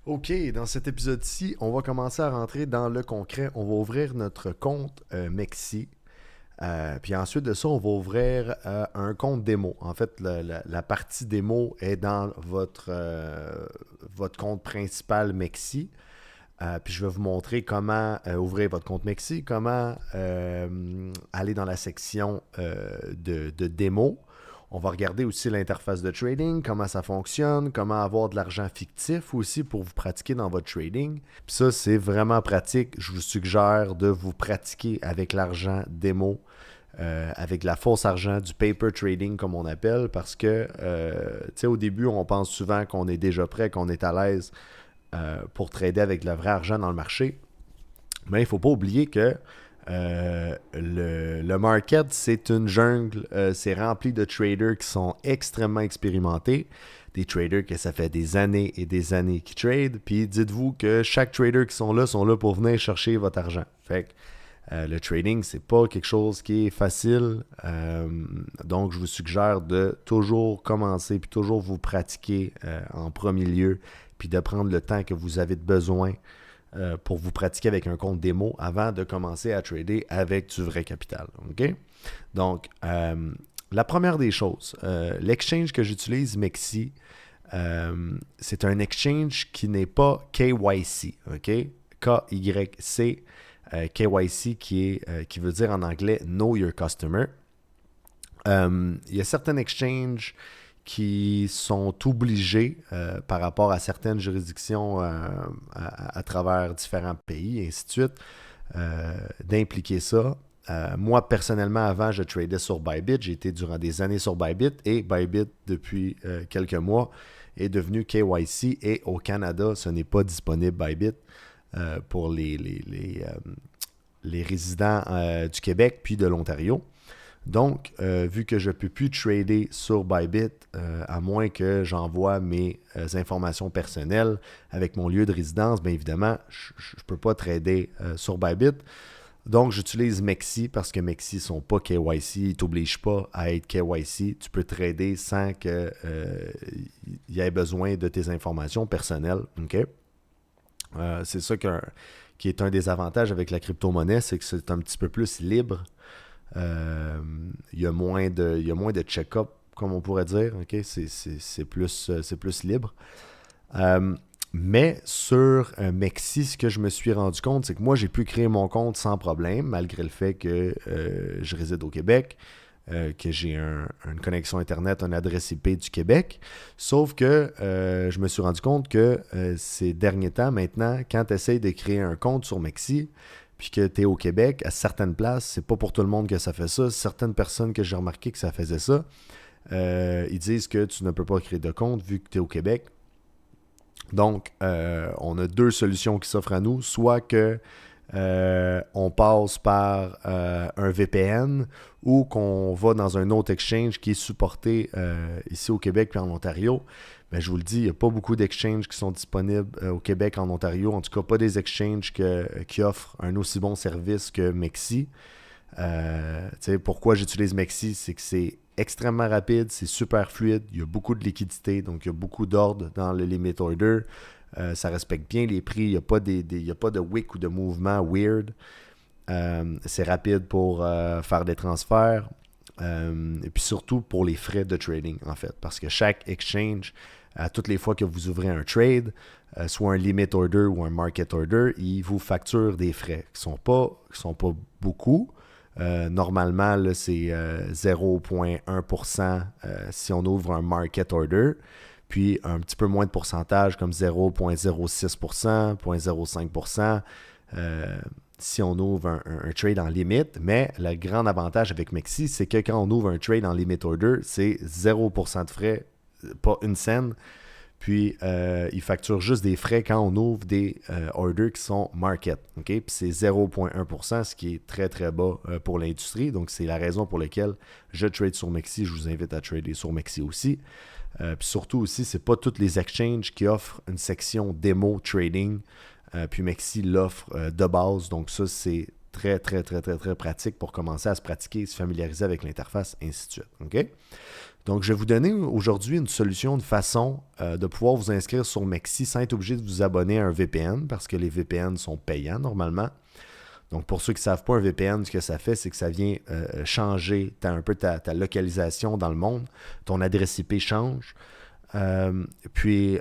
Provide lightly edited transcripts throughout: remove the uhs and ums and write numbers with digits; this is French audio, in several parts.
OK, dans cet épisode-ci, on va commencer à rentrer dans le concret. On va ouvrir notre compte Mexi. Puis ensuite de ça, on va ouvrir un compte démo. En fait, la partie démo est dans votre compte principal Mexi. Puis je vais vous montrer comment ouvrir votre compte Mexi, comment aller dans la section de démo. On va regarder aussi l'interface de trading, comment ça fonctionne, comment avoir de l'argent fictif aussi pour vous pratiquer dans votre trading. Puis ça, c'est vraiment pratique. Je vous suggère de vous pratiquer avec l'argent démo, avec la fausse argent, du paper trading comme on appelle, parce que, tu sais, au début, on pense souvent qu'on est déjà prêt, qu'on est à l'aise pour trader avec le vrai argent dans le marché. Mais il ne faut pas oublier que le market, c'est une jungle. C'est rempli de traders qui sont extrêmement expérimentés. Des traders que ça fait des années et des années qui tradent. Puis dites-vous que chaque trader qui sont là pour venir chercher votre argent. Fait que le trading, c'est pas quelque chose qui est facile. Donc, je vous suggère de toujours commencer puis toujours vous pratiquer en premier lieu puis de prendre le temps que vous avez besoin pour vous pratiquer avec un compte démo avant de commencer à trader avec du vrai capital. OK? Donc, la première des choses, l'exchange que j'utilise, Mexi, c'est un exchange qui n'est pas KYC. OK? KYC. KYC qui veut dire en anglais Know Your Customer. Il y a certains exchanges qui sont obligés par rapport à certaines juridictions à travers différents pays, et ainsi de suite, d'impliquer ça. Moi, personnellement, avant, je tradais sur Bybit. J'ai été durant des années sur Bybit et Bybit, depuis quelques mois, est devenu KYC et au Canada, ce n'est pas disponible Bybit pour les résidents du Québec puis de l'Ontario. Donc, vu que je ne peux plus trader sur Bybit, à moins que j'envoie mes informations personnelles avec mon lieu de résidence, bien évidemment, je ne peux pas trader sur Bybit. Donc, j'utilise Mexi parce que Mexi ne sont pas KYC. Ils ne t'obligent pas à être KYC. Tu peux trader sans qu'il y ait besoin de tes informations personnelles. Okay? C'est ça qui est un des avantages avec la crypto-monnaie, c'est que c'est un petit peu plus libre. Il y a moins de check-up, comme on pourrait dire. Okay? C'est plus libre. Euh, mais sur Mexi, ce que je me suis rendu compte, c'est que moi, j'ai pu créer mon compte sans problème, malgré le fait que je réside au Québec, que j'ai une connexion Internet, une adresse IP du Québec. Sauf que je me suis rendu compte que ces derniers temps, maintenant, quand tu essayes de créer un compte sur Mexi, puis que tu es au Québec, à certaines places, c'est pas pour tout le monde que ça fait ça. Certaines personnes que j'ai remarqué que ça faisait ça, ils disent que tu ne peux pas créer de compte vu que tu es au Québec. Donc, on a deux solutions qui s'offrent à nous. Soit que on passe par un VPN ou qu'on va dans un autre exchange qui est supporté ici au Québec puis en Ontario. Mais je vous le dis, il n'y a pas beaucoup d'exchanges qui sont disponibles au Québec, en Ontario. En tout cas, pas des exchanges qui offrent un aussi bon service que Mexi. Pourquoi j'utilise Mexi, c'est que c'est extrêmement rapide, c'est super fluide, il y a beaucoup de liquidité, donc il y a beaucoup d'ordre dans le limit order. Ça respecte bien les prix, il n'y a pas de wick ou de mouvement weird. C'est rapide pour faire des transferts. Et puis surtout pour les frais de trading, en fait. Parce que chaque exchange, à toutes les fois que vous ouvrez un trade, soit un limit order ou un market order, il vous facture des frais qui ne sont pas beaucoup. Normalement, là, c'est 0,1% si on ouvre un market order, puis un petit peu moins de pourcentage comme 0,06%, 0,05% si on ouvre un trade en limite. Mais le grand avantage avec Mexi, c'est que quand on ouvre un trade en limit order, c'est 0% de frais, pas une scène. Puis, ils facturent juste des frais quand on ouvre des orders qui sont market. Okay? Puis, c'est 0,1%, ce qui est très, très bas pour l'industrie. Donc, c'est la raison pour laquelle je trade sur Mexi. Je vous invite à trader sur Mexi aussi. Puis, surtout aussi, c'est pas tous les exchanges qui offrent une section démo trading. Puis, Mexi l'offre de base. Donc, ça, c'est très, très, très, très, très pratique pour commencer à se pratiquer, se familiariser avec l'interface, ainsi de suite. OK? Donc, je vais vous donner aujourd'hui une solution, une façon de pouvoir vous inscrire sur Mexi sans être obligé de vous abonner à un VPN parce que les VPN sont payants normalement. Donc, pour ceux qui ne savent pas, un VPN, ce que ça fait, c'est que ça vient changer un peu ta localisation dans le monde. Ton adresse IP change. On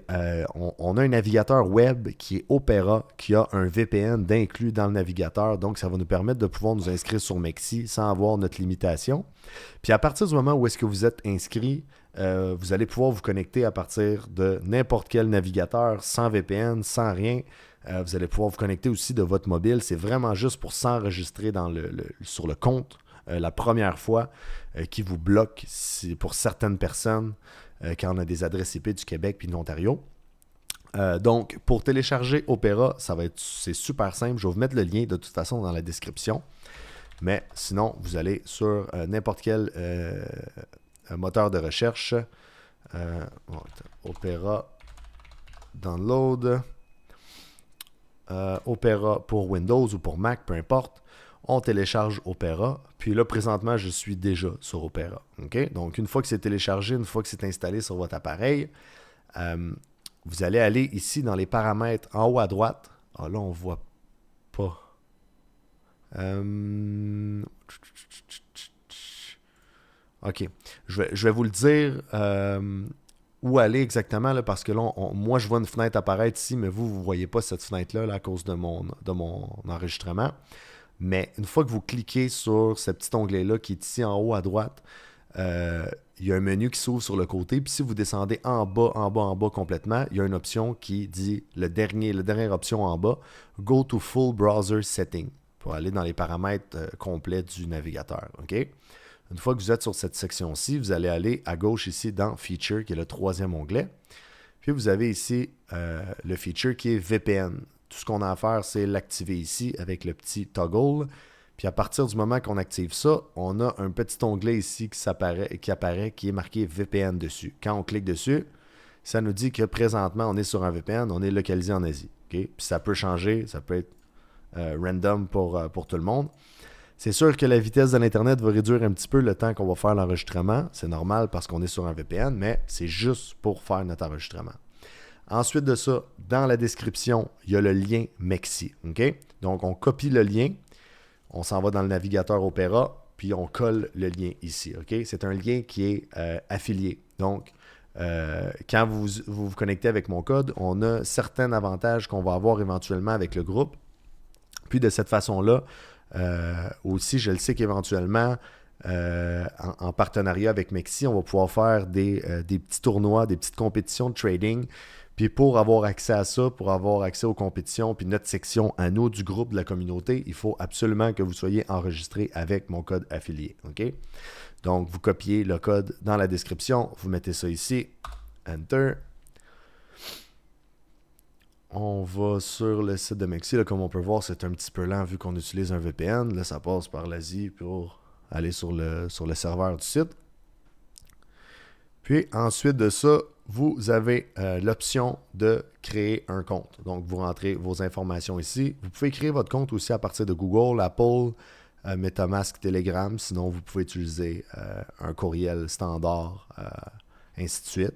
a un navigateur web qui est Opera, qui a un VPN d'inclus dans le navigateur. Donc, ça va nous permettre de pouvoir nous inscrire sur Mexi sans avoir notre limitation. Puis, à partir du moment où est-ce que vous êtes inscrit, vous allez pouvoir vous connecter à partir de n'importe quel navigateur, sans VPN, sans rien. Vous allez pouvoir vous connecter aussi de votre mobile. C'est vraiment juste pour s'enregistrer sur le compte la première fois qui vous bloque pour certaines personnes quand on a des adresses IP du Québec puis de l'Ontario. Donc, pour télécharger Opera, c'est super simple. Je vais vous mettre le lien de toute façon dans la description. Mais sinon, vous allez sur n'importe quel moteur de recherche. Opera Download. Opera pour Windows ou pour Mac, peu importe. On télécharge Opera. Puis là, présentement, je suis déjà sur Opera. Okay? Donc, une fois que c'est téléchargé, une fois que c'est installé sur votre appareil, vous allez aller ici dans les paramètres en haut à droite. Ah, là, on ne voit pas. OK. Je vais vous le dire où aller exactement, là, parce que là, moi, je vois une fenêtre apparaître ici, mais vous ne voyez pas cette fenêtre-là là, à cause de mon enregistrement. Mais une fois que vous cliquez sur ce petit onglet-là qui est ici en haut à droite, il y a un menu qui s'ouvre sur le côté. Puis si vous descendez en bas complètement, il y a une option qui dit, la dernière option en bas, Go to Full Browser Setting, pour aller dans les paramètres complets du navigateur. OK? Une fois que vous êtes sur cette section-ci, vous allez aller à gauche ici dans Feature, qui est le troisième onglet. Puis vous avez ici le feature qui est VPN. Tout ce qu'on a à faire, c'est l'activer ici avec le petit toggle. Puis à partir du moment qu'on active ça, on a un petit onglet ici qui apparaît, qui est marqué VPN dessus. Quand on clique dessus, ça nous dit que présentement, on est sur un VPN, on est localisé en Asie. Okay? Puis ça peut changer, ça peut être random pour tout le monde. C'est sûr que la vitesse de l'Internet va réduire un petit peu le temps qu'on va faire l'enregistrement. C'est normal parce qu'on est sur un VPN, mais c'est juste pour faire notre enregistrement. Ensuite de ça, dans la description, il y a le lien Mexi. Okay? Donc, on copie le lien, on s'en va dans le navigateur Opera, puis on colle le lien ici. Okay? C'est un lien qui est affilié. Donc, quand vous connectez avec mon code, on a certains avantages qu'on va avoir éventuellement avec le groupe. Puis de cette façon-là, aussi, je le sais qu'éventuellement, en partenariat avec Mexi, on va pouvoir faire des petits tournois, des petites compétitions de trading. Puis pour avoir accès à ça, pour avoir accès aux compétitions, puis notre section à nous du groupe de la communauté, il faut absolument que vous soyez enregistré avec mon code affilié. OK? Donc, vous copiez le code dans la description, vous mettez ça ici, Enter. On va sur le site de Mexi. Là, comme on peut voir, c'est un petit peu lent vu qu'on utilise un VPN. Là, ça passe par l'Asie pour aller sur le serveur du site. Puis ensuite de ça, vous avez l'option de créer un compte. Donc, vous rentrez vos informations ici. Vous pouvez créer votre compte aussi à partir de Google, Apple, MetaMask, Telegram. Sinon, vous pouvez utiliser un courriel standard, ainsi de suite.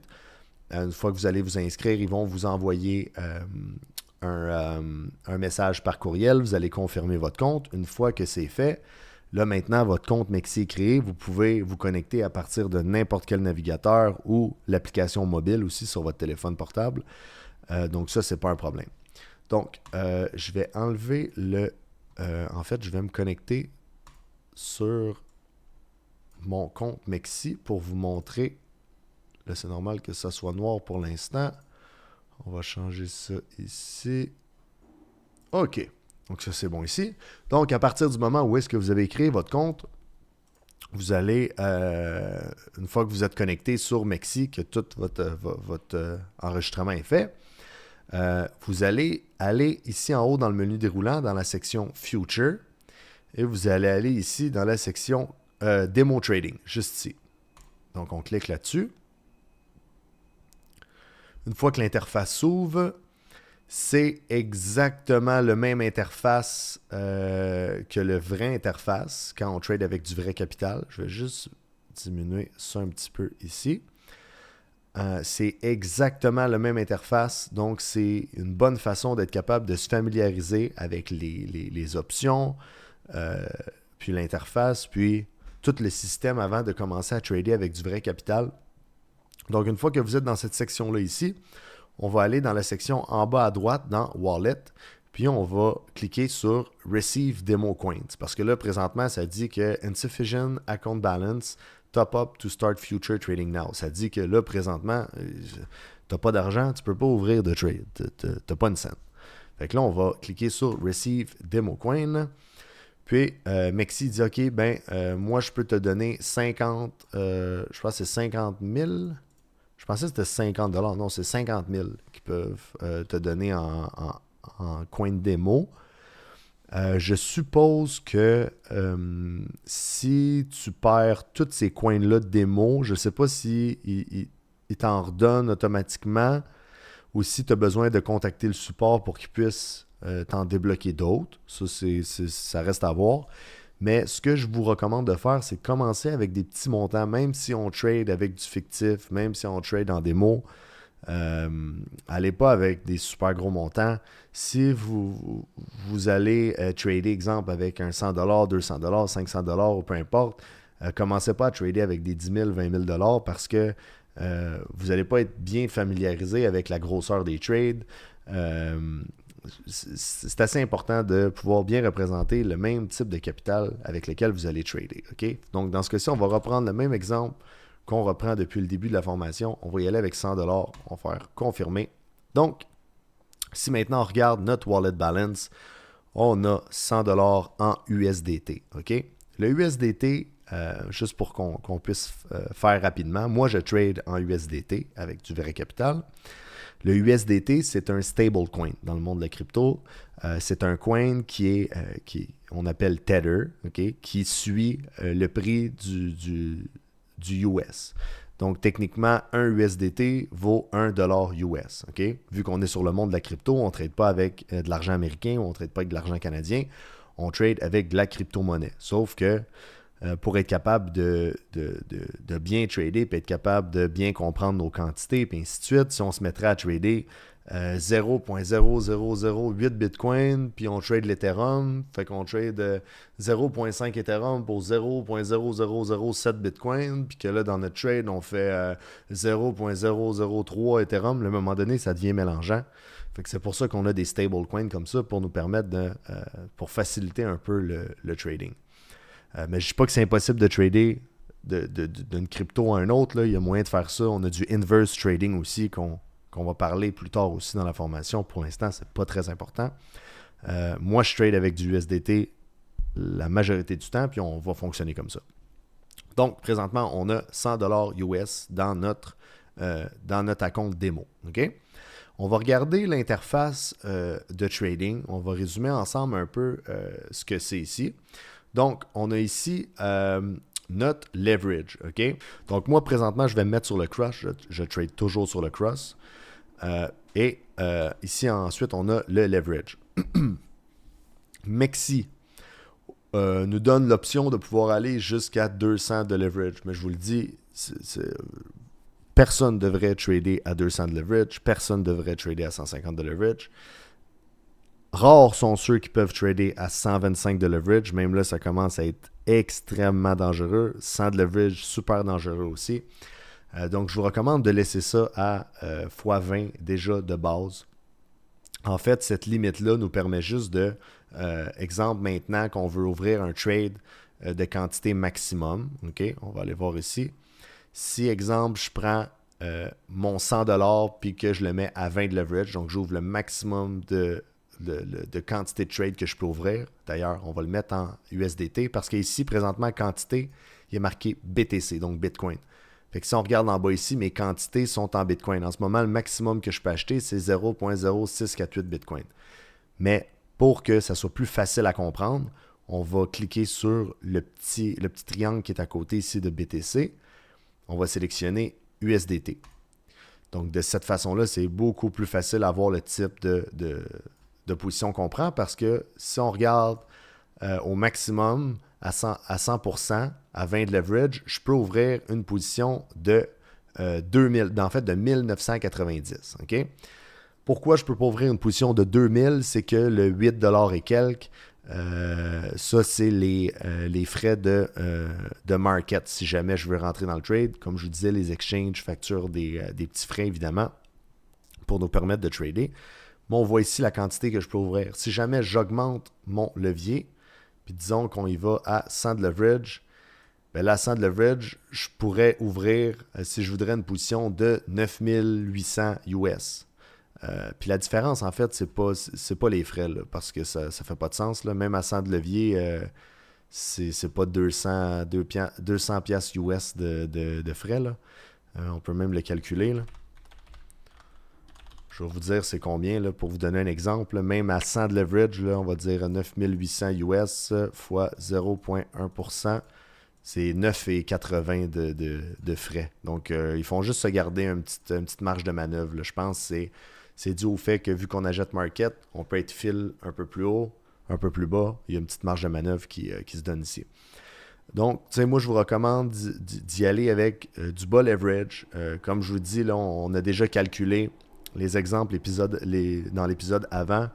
Une fois que vous allez vous inscrire, ils vont vous envoyer un message par courriel. Vous allez confirmer votre compte. Une fois que c'est fait, là maintenant, votre compte Mexi est créé. Vous pouvez vous connecter à partir de n'importe quel navigateur ou l'application mobile aussi sur votre téléphone portable. Donc ça, c'est pas un problème. Donc, je vais enlever en fait, je vais me connecter sur mon compte Mexi pour vous montrer. Là, c'est normal que ça soit noir pour l'instant. On va changer ça ici. OK. Donc, ça, c'est bon ici. Donc, à partir du moment où est-ce que vous avez créé votre compte, vous allez, une fois que vous êtes connecté sur Mexi, que tout votre enregistrement est fait, vous allez aller ici en haut dans le menu déroulant, dans la section Future, et vous allez aller ici dans la section Demo Trading, juste ici. Donc, on clique là-dessus. Une fois que l'interface s'ouvre, C'est exactement le même interface que le vrai interface quand on trade avec du vrai capital. Je vais juste diminuer ça un petit peu ici. C'est exactement la même interface, donc c'est une bonne façon d'être capable de se familiariser avec les options, euh, puis l'interface, puis tout le système avant de commencer à trader avec du vrai capital. Donc une fois que vous êtes dans cette section-là ici, on va aller dans la section en bas à droite dans Wallet, puis on va cliquer sur Receive Demo Coins. Parce que là, présentement, ça dit que Insufficient Account Balance, Top Up to Start Future Trading Now. Ça dit que là, présentement, tu n'as pas d'argent, tu ne peux pas ouvrir de trade. Tu n'as pas une scène. Fait que là, on va cliquer sur Receive Demo Coin. Puis, Mexi dit, OK, moi, je peux te donner 50, je pense que c'est 50 000. Je pensais que c'était 50 $. Non, c'est 50 000 qu'ils peuvent te donner en coin de démo. Je suppose que si tu perds tous ces coins-là de démo, je ne sais pas si il t'en redonne automatiquement ou si tu as besoin de contacter le support pour qu'il puisse t'en débloquer d'autres. Ça, ça reste à voir. Mais ce que je vous recommande de faire, c'est commencer avec des petits montants, même si on trade avec du fictif, même si on trade en démo. Allez pas avec des super gros montants. Si vous allez trader, exemple, avec un 100 $, 200 $, 500 $ ou peu importe, commencez pas à trader avec des 10 000, 20 000 $ parce que vous n'allez pas être bien familiarisé avec la grosseur des trades. C'est assez important de pouvoir bien représenter le même type de capital avec lequel vous allez trader. Okay? Donc, dans ce cas-ci, on va reprendre le même exemple qu'on reprend depuis le début de la formation. On va y aller avec 100 $. On va faire confirmer. Donc, si maintenant on regarde notre wallet balance, on a 100 $ en USDT. Okay? Le USDT, juste pour qu'on puisse faire rapidement, moi je trade en USDT avec du vrai capital. Le USDT, c'est un stablecoin dans le monde de la crypto. C'est un coin qui on appelle Tether, okay, qui suit le prix du US. Donc, techniquement, un USDT vaut 1 $ US. Okay? Vu qu'on est sur le monde de la crypto, on ne trade pas avec de l'argent américain, on ne trade pas avec de l'argent canadien, on trade avec de la crypto-monnaie. Sauf que pour être capable de bien trader, puis être capable de bien comprendre nos quantités, puis ainsi de suite, si on se mettrait à trader 0.0008 Bitcoin, puis on trade l'Ethereum, fait qu'on trade 0.5 Ethereum pour 0.0007 Bitcoin, puis que là, dans notre trade, on fait 0.003 Ethereum, à un moment donné, ça devient mélangeant. Fait que c'est pour ça qu'on a des stablecoins comme ça, pour nous permettre pour faciliter un peu le trading. Mais je ne dis pas que c'est impossible de trader d'une crypto à un autre. Là. Il y a moyen de faire ça. On a du inverse trading aussi qu'on va parler plus tard aussi dans la formation. Pour l'instant, ce n'est pas très important. Moi, je trade avec du USDT la majorité du temps, puis on va fonctionner comme ça. Donc, présentement, on a 100 $ US dans notre compte démo. Okay? On va regarder l'interface de trading. On va résumer ensemble un peu ce que c'est ici. Donc, on a ici notre leverage. Okay? Donc, moi, présentement, je vais me mettre sur le cross. Je trade toujours sur le cross. Ici, ensuite, on a le leverage. Mexi nous donne l'option de pouvoir aller jusqu'à 200 de leverage. Mais je vous le dis, personne ne devrait trader à 200 de leverage. Personne ne devrait trader à 150 de leverage. Rares sont ceux qui peuvent trader à 125 de leverage. Même là, ça commence à être extrêmement dangereux. 100 de leverage, super dangereux aussi. Donc, je vous recommande de laisser ça à x20 déjà de base. En fait, cette limite-là nous permet juste de, exemple maintenant qu'on veut ouvrir un trade de quantité maximum. Okay? On va aller voir ici. Si, exemple, je prends mon 100 $ puis que je le mets à 20 de leverage, donc j'ouvre le maximum de quantité de trade que je peux ouvrir. D'ailleurs, on va le mettre en USDT parce qu'ici, présentement, quantité, il est marqué BTC, donc Bitcoin. Fait que si on regarde en bas ici, mes quantités sont en Bitcoin. En ce moment, le maximum que je peux acheter, c'est 0.0648 Bitcoin. Mais pour que ça soit plus facile à comprendre, on va cliquer sur le petit triangle qui est à côté ici de BTC. On va sélectionner USDT. Donc, de cette façon-là, c'est beaucoup plus facile à voir le type de position qu'on prend parce que si on regarde au maximum à 100%, à 20 de leverage, je peux ouvrir une position de 2000, en fait de 1990. OK? Pourquoi je ne peux pas ouvrir une position de 2000? C'est que le 8$ et quelques, ça, c'est les frais de market. Si jamais je veux rentrer dans le trade, comme je vous disais, les exchanges facturent des petits frais, évidemment, pour nous permettre de trader. Mais on voit ici la quantité que je peux ouvrir. Si jamais j'augmente mon levier, puis disons qu'on y va à 100 de leverage, bien là, à 100 de leverage, je pourrais ouvrir, si je voudrais, une position de 9800 US. Puis la différence, en fait, c'est pas les frais, là, parce que ça fait pas de sens. Là. Même à 100 de levier, c'est pas 200 piastres US de frais. Là. On peut même le calculer. Là. Je vais vous dire c'est combien, là, pour vous donner un exemple. Là. Même à 100 de leverage, là, on va dire 9800 US fois 0,1%. C'est 9,80 de frais. Donc, ils font juste se garder une petite marge de manœuvre. Là. Je pense que c'est dû au fait que vu qu'on achète market, on peut être fill un peu plus haut, un peu plus bas. Il y a une petite marge de manœuvre qui se donne ici. Donc, tu sais, moi, je vous recommande d'y aller avec du bas leverage. Comme je vous dis, là, on a déjà calculé les exemples dans l'épisode avant.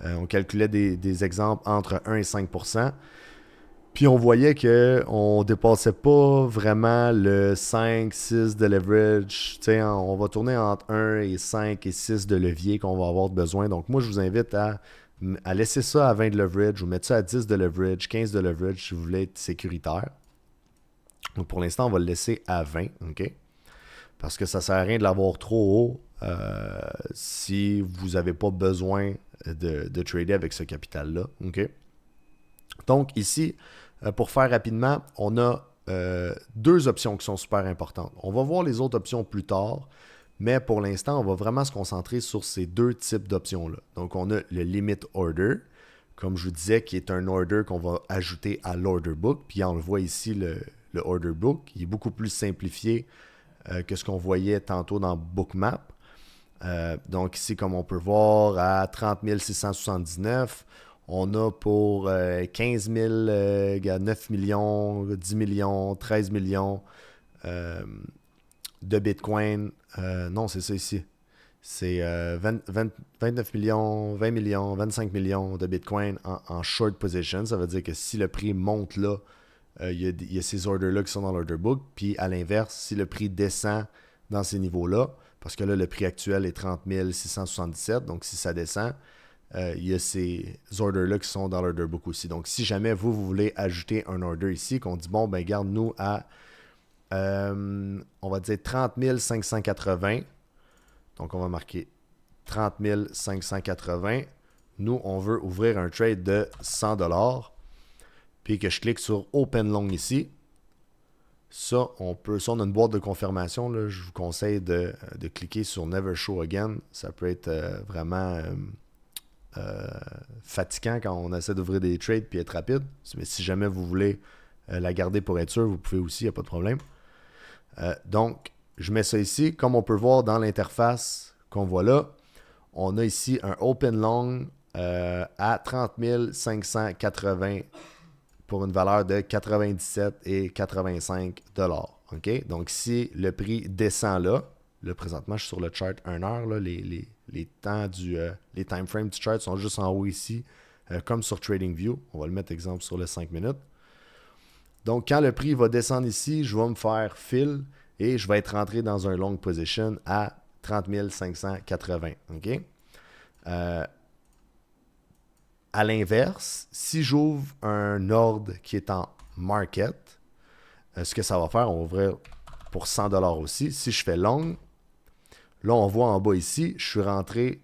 On calculait des exemples entre 1 et 5%. Puis on voyait qu'on ne dépassait pas vraiment le 5-6 de leverage. T'sais, on va tourner entre 1 et 5 et 6 de levier qu'on va avoir besoin. Donc moi, je vous invite à laisser ça à 20 de leverage ou mettre ça à 10 de leverage, 15 de leverage si vous voulez être sécuritaire. Donc pour l'instant, on va le laisser à 20. OK? Parce que ça ne sert à rien de l'avoir trop haut si vous n'avez pas besoin de trader avec ce capital-là. OK? Donc ici, pour faire rapidement, on a deux options qui sont super importantes. On va voir les autres options plus tard, mais pour l'instant, on va vraiment se concentrer sur ces deux types d'options-là. Donc, on a le limit order, comme je vous disais, qui est un order qu'on va ajouter à l'order book. Puis on le voit ici, le order book. Il est beaucoup plus simplifié que ce qu'on voyait tantôt dans Bookmap. Donc ici, comme on peut voir, à 30 679, on a pour 15 000, 9 millions, 10 millions, 13 millions de Bitcoin. Non, c'est ça ici. C'est 29 millions, 20 millions, 25 millions de Bitcoin en short position. Ça veut dire que si le prix monte là, il y a ces orders-là qui sont dans l'order book. Puis à l'inverse, si le prix descend dans ces niveaux-là, parce que là, le prix actuel est 30 677, donc si ça descend, il y a ces orders-là qui sont dans l'order book aussi. Donc, si jamais vous voulez ajouter un order ici, qu'on dit, bon, ben garde-nous à, on va dire 30 580. Donc, on va marquer 30 580. Nous, on veut ouvrir un trade de 100$. Puis que je clique sur Open Long ici. Ça, on a une boîte de confirmation. Là, je vous conseille de cliquer sur Never Show Again. Ça peut être vraiment fatigant quand on essaie d'ouvrir des trades puis être rapide. Mais si jamais vous voulez la garder pour être sûr, vous pouvez aussi, il n'y a pas de problème. Donc, je mets ça ici. Comme on peut voir dans l'interface qu'on voit là, on a ici un Open Long à 30 580 pour une valeur de 97,85 $. OK? Donc, si le prix descend là présentement, je suis sur le chart 1 heure, là, les temps les time frames du chart sont juste en haut ici, comme sur TradingView. On va le mettre exemple sur le 5 minutes. Donc, quand le prix va descendre ici, je vais me faire fill et je vais être rentré dans un long position à 30 580. OK? À l'inverse, si j'ouvre un ordre qui est en market, ce que ça va faire, on va ouvrir pour 100$ aussi. Si je fais long, là, on voit en bas ici, je suis rentré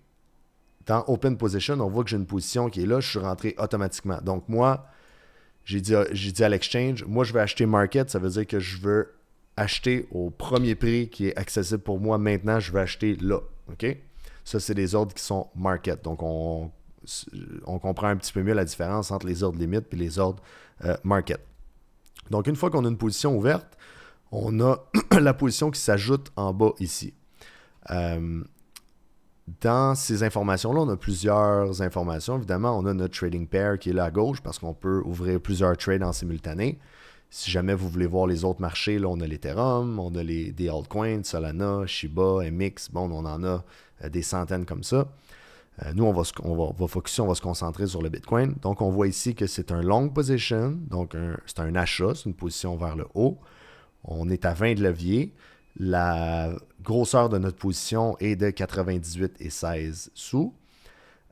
dans Open Position. On voit que j'ai une position qui est là, je suis rentré automatiquement. Donc, moi, j'ai dit à l'exchange, moi, je vais acheter market. Ça veut dire que je veux acheter au premier prix qui est accessible pour moi maintenant. Je vais acheter là. OK? Ça, c'est des ordres qui sont market. Donc, on comprend un petit peu mieux la différence entre les ordres limites et les ordres market. Donc, une fois qu'on a une position ouverte, on a la position qui s'ajoute en bas ici. dans ces informations-là, on a plusieurs informations. Évidemment, on a notre trading pair qui est là à gauche parce qu'on peut ouvrir plusieurs trades en simultané. Si jamais vous voulez voir les autres marchés, là, on a l'Ethereum, on a des altcoins, Solana, Shiba, MX. Bon, on en a des centaines comme ça. Nous, on va focuser, on va se concentrer sur le Bitcoin. Donc, on voit ici que c'est un long position. Donc, c'est un achat, c'est une position vers le haut. On est à 20 de levier. La grosseur de notre position est de 98,16 sous.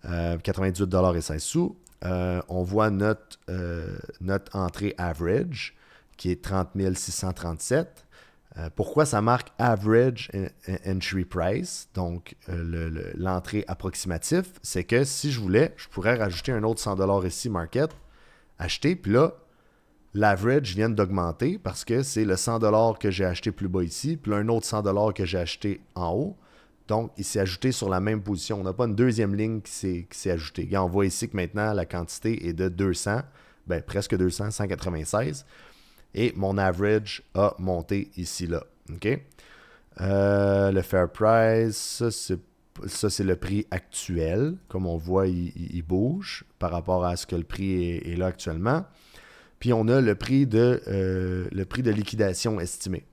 98,16 sous. On voit notre entrée average qui est 30 637. Pourquoi ça marque average entry price, donc l'entrée approximative, c'est que si je voulais, je pourrais rajouter un autre 100$ ici, market, acheter, puis là, l'average vient d'augmenter parce que c'est le 100$ que j'ai acheté plus bas ici, puis là, un autre 100$ que j'ai acheté en haut. Donc, il s'est ajouté sur la même position. On n'a pas une deuxième ligne qui s'est ajoutée. Regarde, on voit ici que maintenant, la quantité est de 200, presque 200, 196. Et mon average a monté ici, là. OK? Le fair price, ça, c'est le prix actuel. Comme on voit, il bouge par rapport à ce que le prix est là actuellement. Puis, on a le prix de liquidation estimé.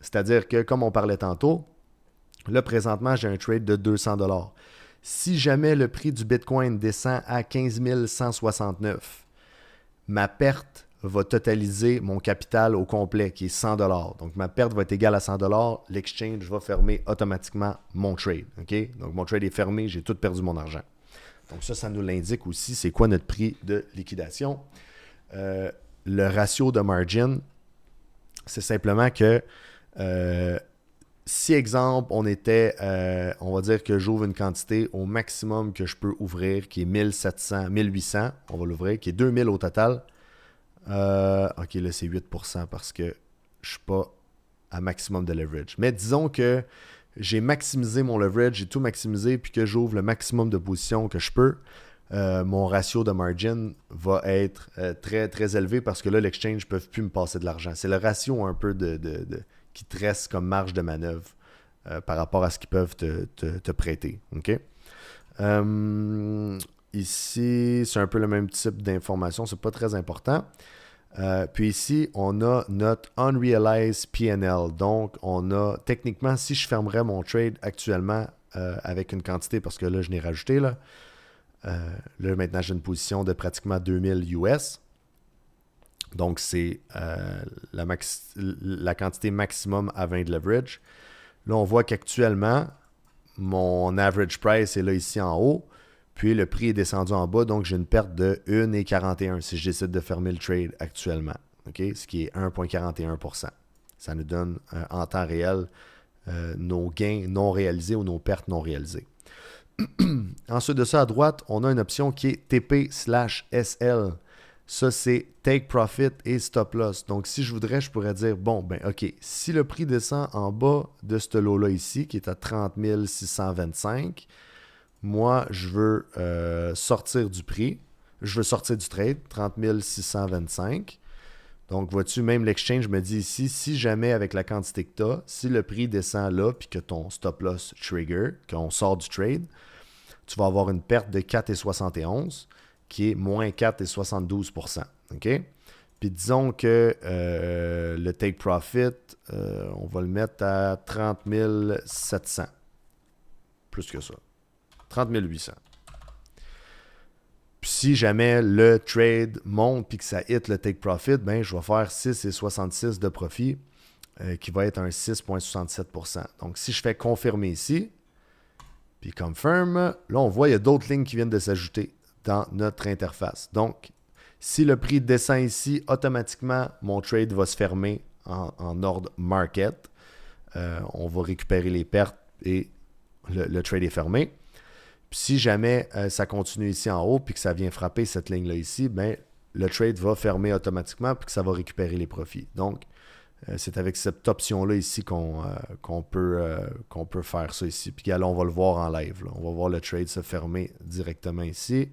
C'est-à-dire que, comme on parlait tantôt, là, présentement, j'ai un trade de 200$. Si jamais le prix du Bitcoin descend à 15 169, ma perte va totaliser mon capital au complet, qui est 100$. Donc, ma perte va être égale à 100$. L'exchange va fermer automatiquement mon trade. OK? Donc, mon trade est fermé. J'ai tout perdu mon argent. Donc, ça nous l'indique aussi. C'est quoi notre prix de liquidation? Le ratio de margin, c'est simplement que si, exemple, on va dire que j'ouvre une quantité au maximum que je peux ouvrir, qui est 1800, on va l'ouvrir, qui est 2000 au total. OK, là, c'est 8% parce que je ne suis pas à maximum de leverage. Mais disons que j'ai maximisé mon leverage, j'ai tout maximisé, puis que j'ouvre le maximum de positions que je peux. Mon ratio de margin va être très, très élevé parce que là, l'exchange ne peut plus me passer de l'argent. C'est le ratio un peu qui te reste comme marge de manœuvre par rapport à ce qu'ils peuvent te prêter. OK? Ici, c'est un peu le même type d'information. C'est pas très important. Puis ici, on a notre Unrealized P&L. Donc, on a, techniquement, si je fermerais mon trade actuellement avec une quantité, parce que là, je n'ai rajouté, là maintenant, j'ai une position de pratiquement 2000 US. Donc, c'est la quantité maximum à 20 de leverage. Là, on voit qu'actuellement, mon average price est là ici en haut. Puis, le prix est descendu en bas. Donc, j'ai une perte de 1,41 si je décide de fermer le trade actuellement. Okay? Ce qui est 1,41%. Ça nous donne en temps réel nos gains non réalisés ou nos pertes non réalisées. Ensuite de ça, à droite, on a une option qui est TP/SL. Ça, c'est Take Profit et Stop Loss. Donc, si je voudrais, je pourrais dire, bon, OK, si le prix descend en bas de ce lot-là ici, qui est à 30 625, moi, je veux sortir du prix. Je veux sortir du trade, 30 625. Donc, vois-tu, même l'exchange me dit ici, si jamais avec la quantité que tu as, si le prix descend là, puis que ton stop loss trigger, qu'on sort du trade, tu vas avoir une perte de 4,71 qui est moins 4,72%. OK? Puis disons que le take profit, on va le mettre à 30 700. Plus que ça. 30 800. Puis si jamais le trade monte puis que ça hit le take profit, je vais faire 6,66 de profit qui va être un 6,67%. Donc si je fais confirmer ici, puis confirm, là on voit il y a d'autres lignes qui viennent de s'ajouter dans notre interface. Donc si le prix descend ici, automatiquement mon trade va se fermer en ordre market. On va récupérer les pertes et le trade est fermé. Puis si jamais ça continue ici en haut puis que ça vient frapper cette ligne-là ici, le trade va fermer automatiquement puis que ça va récupérer les profits. Donc, c'est avec cette option-là ici qu'on peut faire ça ici. Puis là, on va le voir en live. Là. On va voir le trade se fermer directement ici.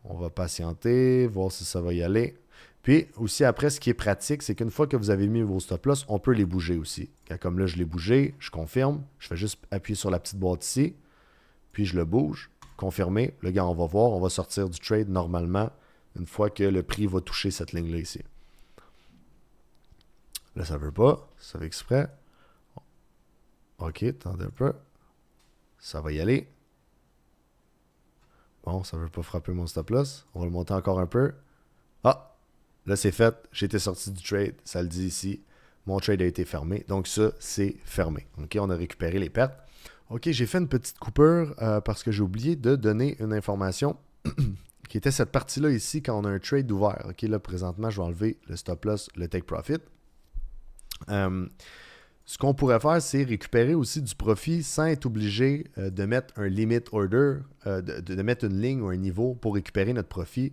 On va patienter, voir si ça va y aller. Puis aussi après, ce qui est pratique, c'est qu'une fois que vous avez mis vos stop-loss, on peut les bouger aussi. Comme là, je l'ai bougé, je confirme, je fais juste appuyer sur la petite boîte ici, puis je le bouge, confirmer. Le gars, on va voir, on va sortir du trade normalement une fois que le prix va toucher cette ligne-là ici. Là, ça ne veut pas, ça fait exprès. OK, attendez un peu. Ça va y aller. Bon, ça ne veut pas frapper mon stop-loss. On va le monter encore un peu. Ah! Là, c'est fait. J'étais sorti du trade. Ça le dit ici. Mon trade a été fermé. Donc, ça, c'est fermé. OK, on a récupéré les pertes. OK, j'ai fait une petite coupure parce que j'ai oublié de donner une information qui était cette partie-là ici quand on a un trade ouvert. OK, là, présentement, je vais enlever le stop-loss, le take profit. Ce qu'on pourrait faire, c'est récupérer aussi du profit sans être obligé de mettre un limit order, de mettre une ligne ou un niveau pour récupérer notre profit.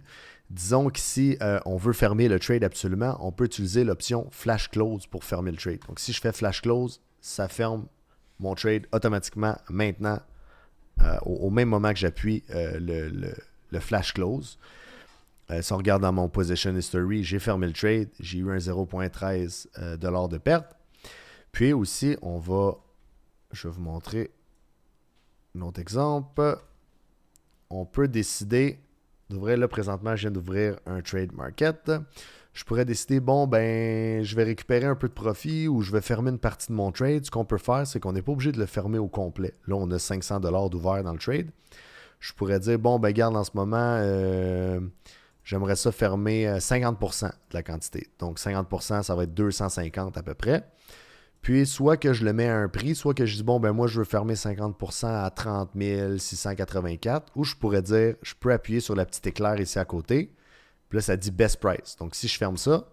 Disons que si on veut fermer le trade absolument, on peut utiliser l'option flash close pour fermer le trade. Donc si je fais flash close, ça ferme mon trade automatiquement maintenant au même moment que j'appuie le flash close. Si on regarde dans mon position history, j'ai fermé le trade, j'ai eu un 0.13 $ de perte. Puis aussi, je vais vous montrer un autre exemple. On peut décider d'ouvrir, là présentement, je viens d'ouvrir un trade market. Je pourrais décider, bon, ben, je vais récupérer un peu de profit ou je vais fermer une partie de mon trade. Ce qu'on peut faire, c'est qu'on n'est pas obligé de le fermer au complet. Là, on a 500 $ d'ouvert dans le trade. Je pourrais dire, bon, ben, garde, en ce moment, j'aimerais ça fermer 50% de la quantité. Donc, 50%, ça va être 250 à peu près. Puis, soit que je le mets à un prix, soit que je dis, bon, ben moi, je veux fermer 50% à 30 684, ou je pourrais dire, je peux appuyer sur la petite éclair ici à côté. Puis là, ça dit best price. Donc, si je ferme ça,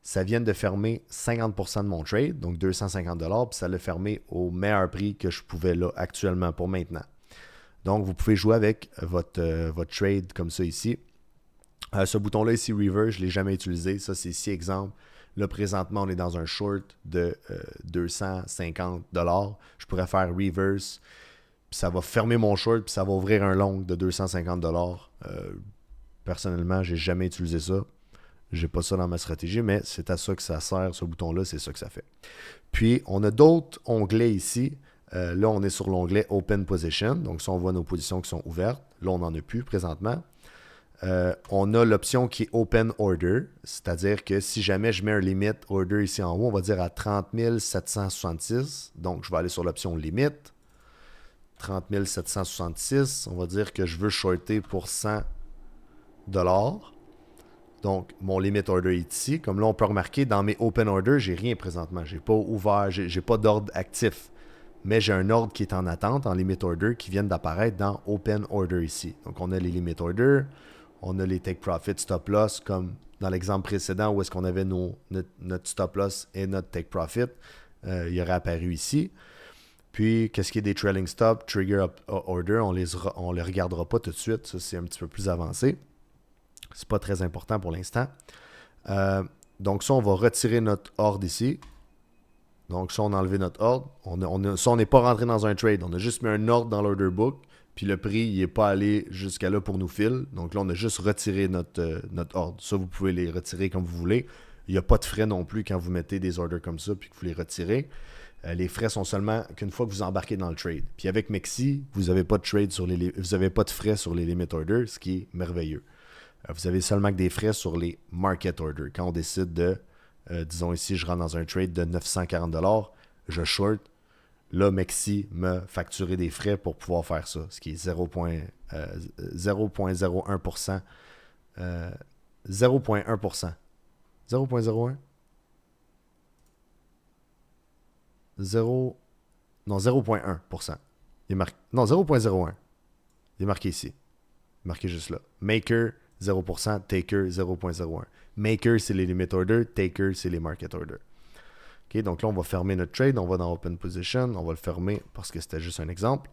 ça vient de fermer 50% de mon trade, donc 250 $, puis ça l'a fermé au meilleur prix que je pouvais là actuellement pour maintenant. Donc, vous pouvez jouer avec votre trade comme ça ici. Ce bouton-là ici, Reverse, je ne l'ai jamais utilisé. Ça, c'est ici, exemple. Là, présentement, on est dans un short de 250 $. Je pourrais faire reverse, puis ça va fermer mon short, puis ça va ouvrir un long de 250 $. Personnellement, j'ai jamais utilisé ça. J'ai pas ça dans ma stratégie, mais c'est à ça que ça sert, ce bouton-là, c'est ça que ça fait. Puis, on a d'autres onglets ici. Là, on est sur l'onglet Open Position. Donc, si on voit nos positions qui sont ouvertes, là, on n'en a plus présentement. On a l'option qui est Open Order, c'est-à-dire que si jamais je mets un Limit Order ici en haut, on va dire à 30 766. Donc, je vais aller sur l'option Limit. 30 766, on va dire que je veux shorter pour 100 $. Donc, mon Limit Order est ici. Comme là, on peut remarquer, dans mes Open Order, j'ai rien présentement. J'ai pas ouvert, j'ai pas d'ordre actif. Mais j'ai un ordre qui est en attente, en Limit Order, qui vient d'apparaître dans Open Order ici. Donc, on a les Limit Order. On a les take profit, stop loss, comme dans l'exemple précédent où est-ce qu'on avait notre stop loss et notre take profit. Il aurait apparu ici. Puis, qu'est-ce qui est des trailing stop, trigger order, on les regardera pas tout de suite. Ça, c'est un petit peu plus avancé. C'est pas très important pour l'instant. Donc, ça, on va retirer notre ordre ici. Donc, ça, on a enlevé notre ordre. Ça, on n'est pas rentré dans un trade. On a juste mis un ordre dans l'order book. Puis le prix, il n'est pas allé jusqu'à là pour nous filer. Donc là, on a juste retiré notre ordre. Ça, vous pouvez les retirer comme vous voulez. Il n'y a pas de frais non plus quand vous mettez des orders comme ça puis que vous les retirez. Les frais sont seulement qu'une fois que vous embarquez dans le trade. Puis avec Mexi, vous n'avez pas de frais sur les limit orders, ce qui est merveilleux. Vous avez seulement que des frais sur les market orders. Quand on décide de, disons ici, je rentre dans un trade de 940 $, je short. Là, Mexi m'a facturé des frais pour pouvoir faire ça, ce qui est 0.01%. 0.1%. 0.01? 0... Non, 0.1%. Non, 0.01. Il est marqué ici. Il est marqué juste là. Maker, 0%. Taker, 0.01. Maker, c'est les limit order. Taker, c'est les market order. Okay, donc là, on va fermer notre trade. On va dans Open Position. On va le fermer parce que c'était juste un exemple.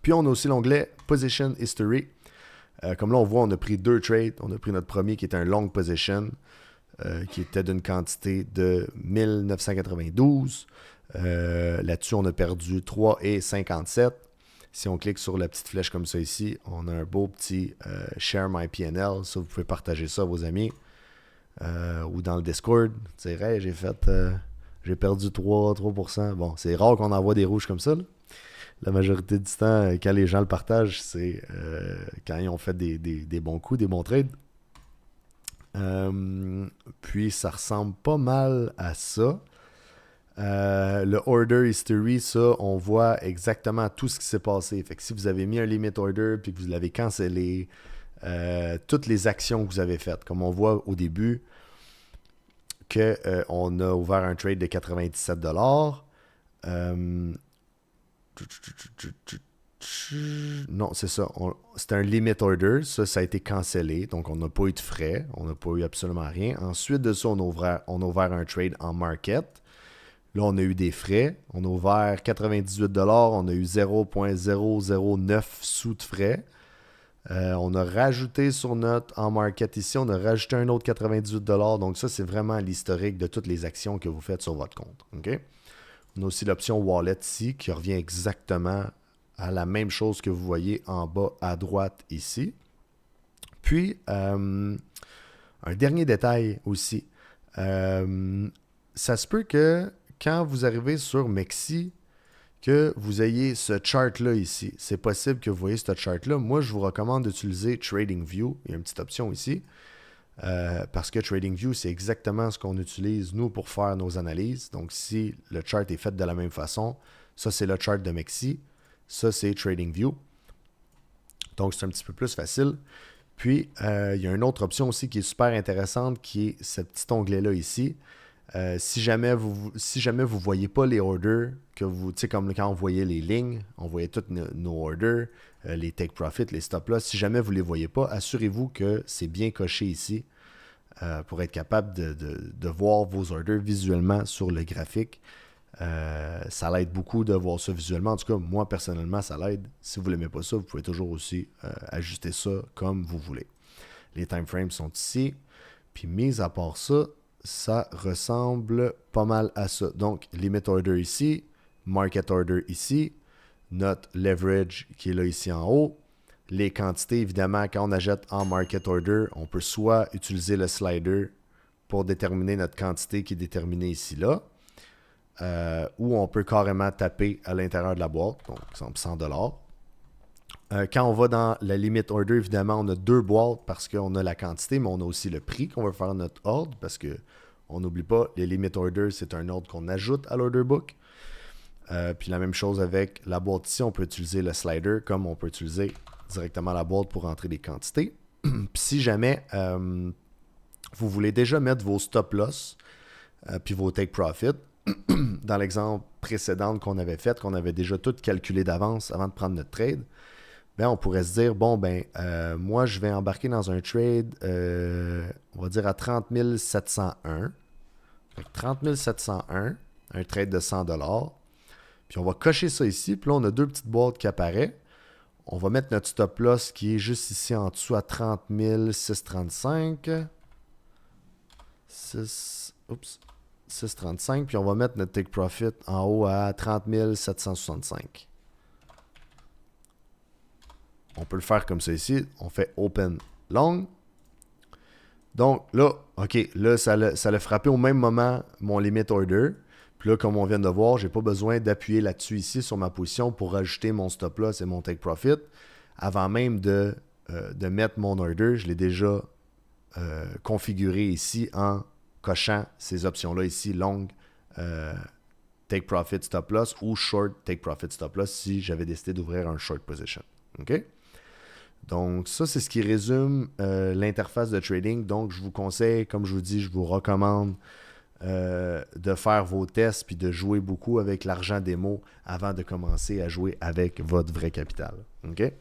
Puis, on a aussi l'onglet Position History. Comme là, on voit, on a pris 2 trades. On a pris notre premier qui était un long position, qui était d'une quantité de 1992. Là-dessus, on a perdu 3,57. Si on clique sur la petite flèche comme ça ici, on a un beau petit Share My PNL. Ça, vous pouvez partager ça à vos amis. ou dans le Discord, tu sais, hey, j'ai perdu 3%. Bon, c'est rare qu'on envoie des rouges comme ça, là. La majorité du temps, quand les gens le partagent, c'est quand ils ont fait des bons coups, des bons trades. Puis ça ressemble pas mal à ça. Le order history, ça, on voit exactement tout ce qui s'est passé. Fait que si vous avez mis un limit order puis que vous l'avez cancellé, toutes les actions que vous avez faites, comme on voit au début, qu'on a ouvert un trade de 97$. Non, c'est ça. C'était un limit order. Ça a été cancellé. Donc, on n'a pas eu de frais. On n'a pas eu absolument rien. Ensuite de ça, on a ouvert un trade en market. Là, on a eu des frais. On a ouvert 98$. On a eu 0.009 sous de frais. On a rajouté sur notre en market ici. On a rajouté un autre 98$. Donc, ça, c'est vraiment l'historique de toutes les actions que vous faites sur votre compte. OK? On a aussi l'option Wallet ici qui revient exactement à la même chose que vous voyez en bas à droite ici. Puis, un dernier détail aussi. Ça se peut que quand vous arrivez sur Mexi, que vous ayez ce chart-là ici. C'est possible que vous voyez ce chart-là. Moi, je vous recommande d'utiliser TradingView. Il y a une petite option ici. Parce que TradingView, c'est exactement ce qu'on utilise, nous, pour faire nos analyses. Donc, si le chart est fait de la même façon, ça, c'est le chart de Mexi. Ça, c'est TradingView. Donc, c'est un petit peu plus facile. Puis, il y a une autre option aussi qui est super intéressante, qui est ce petit onglet-là ici. Si jamais vous ne voyez pas les orders, que vous, tu sais, comme quand on voyait les lignes, on voyait tous nos orders, les take profit, les stop loss. Si jamais vous ne les voyez pas, assurez-vous que c'est bien coché ici pour être capable de voir vos orders visuellement sur le graphique. Ça l'aide beaucoup de voir ça visuellement. En tout cas, moi, personnellement, ça l'aide. Si vous n'aimez pas ça, vous pouvez toujours aussi ajuster ça comme vous voulez. Les time frames sont ici. Puis, mis à part ça, ça ressemble pas mal à ça. Donc, limit order ici, market order ici, notre leverage qui est là ici en haut. Les quantités, évidemment, quand on achète en market order, on peut soit utiliser le slider pour déterminer notre quantité qui est déterminée ici là, ou on peut carrément taper à l'intérieur de la boîte, donc exemple 100$. Quand on va dans la limit order, évidemment, on a deux boîtes parce qu'on a la quantité, mais on a aussi le prix qu'on veut faire notre ordre parce qu'on n'oublie pas, les limit orders, c'est un ordre qu'on ajoute à l'order book. Puis la même chose avec la boîte ici, on peut utiliser le slider comme on peut utiliser directement la boîte pour entrer des quantités. Puis si jamais vous voulez déjà mettre vos stop loss puis vos take profit, dans l'exemple précédent qu'on avait fait, qu'on avait déjà tout calculé d'avance avant de prendre notre trade, ben on pourrait se dire, bon, moi, je vais embarquer dans un trade, on va dire à 30 701. Fait que 30 701, un trade de 100$. Puis on va cocher ça ici. Puis là, on a deux petites boîtes qui apparaissent. On va mettre notre stop loss qui est juste ici en dessous à 30 635. 635. Puis on va mettre notre take profit en haut à 30 765. On peut le faire comme ça ici. On fait open long. Donc là, OK, là, ça l'a frappé au même moment mon limit order. Puis là, comme on vient de voir, je n'ai pas besoin d'appuyer là-dessus ici sur ma position pour rajouter mon stop loss et mon take profit. Avant même de mettre mon order, je l'ai déjà configuré ici en cochant ces options-là ici, long take profit stop loss ou short take profit stop loss si j'avais décidé d'ouvrir un short position. OK? Donc, ça, c'est ce qui résume l'interface de trading. Donc, je vous conseille, comme je vous dis, je vous recommande de faire vos tests puis de jouer beaucoup avec l'argent démo avant de commencer à jouer avec votre vrai capital. OK?